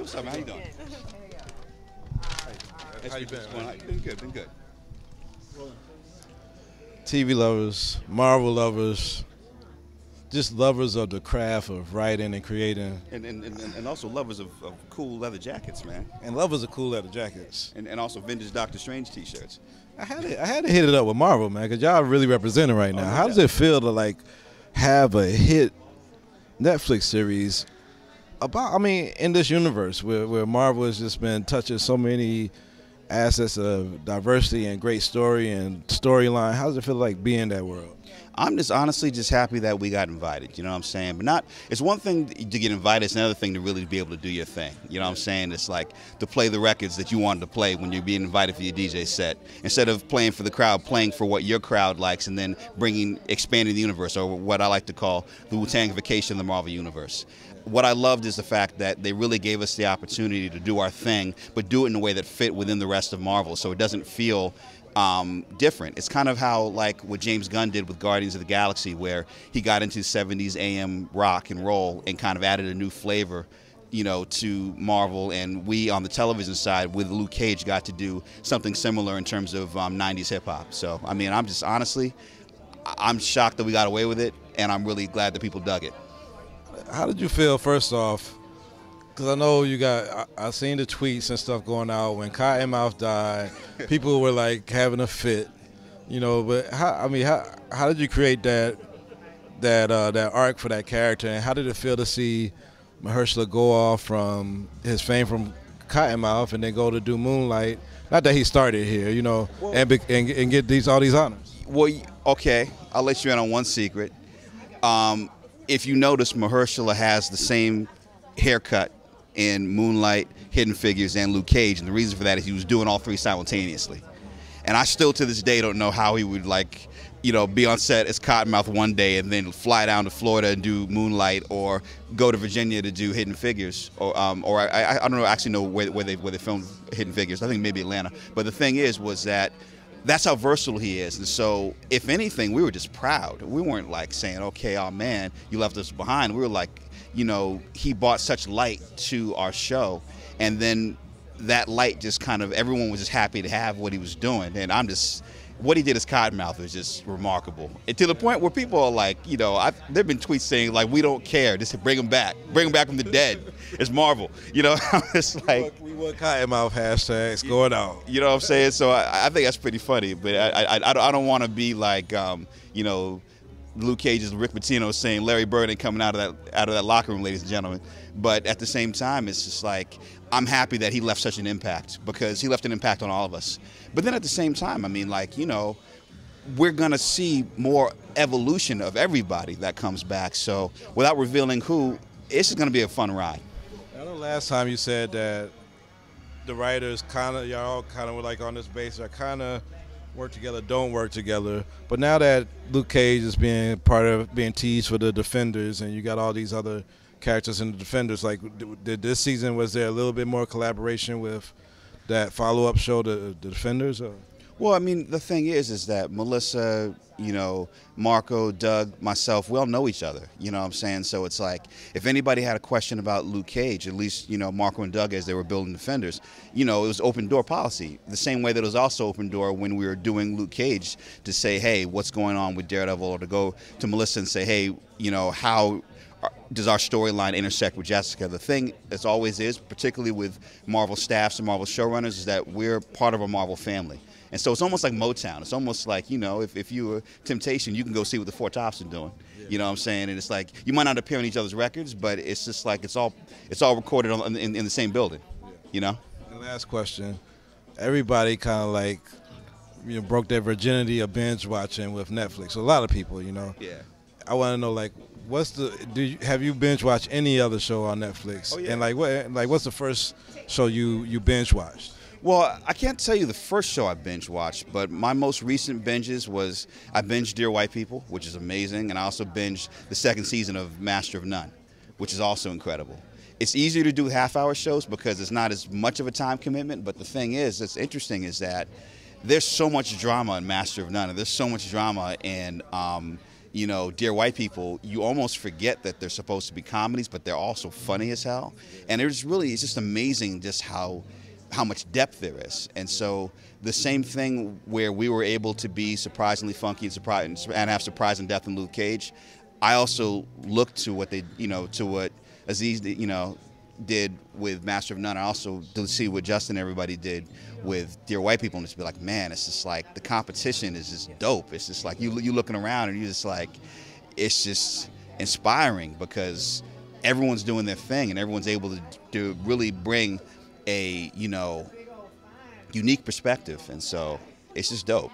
what's up, man? How you doing? How you been? Been good, been good. TV lovers, Marvel lovers, just lovers of the craft of writing and creating. And also lovers of cool leather jackets, man. And lovers of cool leather jackets. And also vintage Doctor Strange t-shirts. I had to hit it up with Marvel, man, because y'all really representing right now. Oh, How does it feel to, like, have a hit Netflix series about, I mean, in this universe where Marvel has just been touching so many assets of diversity and great story and storyline? How does it feel like being in that world? I'm just honestly just happy that we got invited, you know what I'm saying? But not, it's one thing to get invited, it's another thing to really be able to do your thing. You know what I'm saying? It's like to play the records that you wanted to play when you're being invited for your DJ set. Instead of playing for the crowd, playing for what your crowd likes and then expanding the universe, or what I like to call the Wu-Tangification of the Marvel Universe. What I loved is the fact that they really gave us the opportunity to do our thing, but do it in a way that fit within the rest of Marvel, so it doesn't feel different. It's kind of how, like, what James Gunn did with Guardians of the Galaxy, where he got into 70s AM rock and roll and kind of added a new flavor, you know, to Marvel. And we on the television side with Luke Cage got to do something similar in terms of 90s hip hop. So I mean, I'm just honestly, I'm shocked that we got away with it, and I'm really glad that people dug it. How did you feel, first off? Because I know you got, I seen the tweets and stuff going out when Cottonmouth died. People were like having a fit, you know. But how did you create that arc for that character, and how did it feel to see Mahershala go off from his fame from Cottonmouth and then go to do Moonlight? Not that he started here, you know, well, and get all these honors. Well, okay, I'll let you in on one secret. If you notice, Mahershala has the same haircut in Moonlight, Hidden Figures, and Luke Cage, and the reason for that is he was doing all three simultaneously. And I still to this day don't know how he would, like, you know, be on set as Cottonmouth one day and then fly down to Florida and do Moonlight, or go to Virginia to do Hidden Figures, or I don't know, actually know where they filmed Hidden Figures. I think maybe Atlanta. But the thing was that that's how versatile he is. And so, if anything, we were just proud. We weren't like saying, okay, oh man, you left us behind. We were like, you know, he brought such light to our show, and then that light just kind of, everyone was just happy to have what he was doing. And I'm just, what he did as Cottonmouth was just remarkable. And to the point where people are like, you know, there've been tweets saying, like, we don't care, just bring him back from the dead. It's Marvel, you know. It's like, we want Cottonmouth hashtags going out. You know what I'm saying? So I think that's pretty funny, but I don't want to be like, you know, Luke Cage's Rick Pitino saying Larry Bird ain't coming out of that locker room, ladies and gentlemen. But at the same time, it's just like, I'm happy that he left such an impact, because he left an impact on all of us. But then at the same time, I mean, like, you know, we're gonna see more evolution of everybody that comes back. So without revealing who, it's just gonna be a fun ride. I know last time you said that the writers y'all kind of were like on this base, are kind of work together, don't work together. But now that Luke Cage is being teased for the Defenders, and you got all these other characters in the Defenders, like, did this season, was there a little bit more collaboration with that follow-up show, the Defenders? Or? Well, I mean, the thing is that Melissa, you know, Marco, Doug, myself, we all know each other, you know what I'm saying? So it's like, if anybody had a question about Luke Cage, at least, you know, Marco and Doug, as they were building Defenders, you know, it was open door policy. The same way that it was also open door when we were doing Luke Cage, to say, hey, what's going on with Daredevil, or to go to Melissa and say, hey, you know, how does our storyline intersect with Jessica? The thing, as always is, particularly with Marvel staffs and Marvel showrunners, is that we're part of a Marvel family. And so it's almost like Motown. It's almost like, you know, if you were Temptation, you can go see what the Four Tops are doing. Yeah. You know what I'm saying? And it's like, you might not appear on each other's records, but it's just like, it's all recorded in the same building, yeah. You know? And last question. Everybody kind of like, you know, broke their virginity of binge watching with Netflix. So a lot of people, you know. Yeah. I want to know, like, have you binge watched any other show on Netflix? Oh, yeah. And what's the first show you binge watched? Well, I can't tell you the first show I binge watched, but my most recent binges was, I binged Dear White People, which is amazing, and I also binged the second season of Master of None, which is also incredible. It's easier to do half-hour shows because it's not as much of a time commitment, but the thing is, that's interesting, is that there's so much drama in Master of None, and there's so much drama in you know, Dear White People, you almost forget that they're supposed to be comedies, but they're also funny as hell. And it's just amazing just how much depth there is. And so the same thing where we were able to be surprisingly funky and have surprising depth in Luke Cage, I also look to what they, you know, to what Aziz, you know, did with Master of None. I also do see what Justin and everybody did with Dear White People, and just be like, man, it's just like the competition is just dope. It's just like you looking around and you're just like, it's just inspiring because everyone's doing their thing and everyone's able to really bring a, you know, unique perspective, and so it's just dope.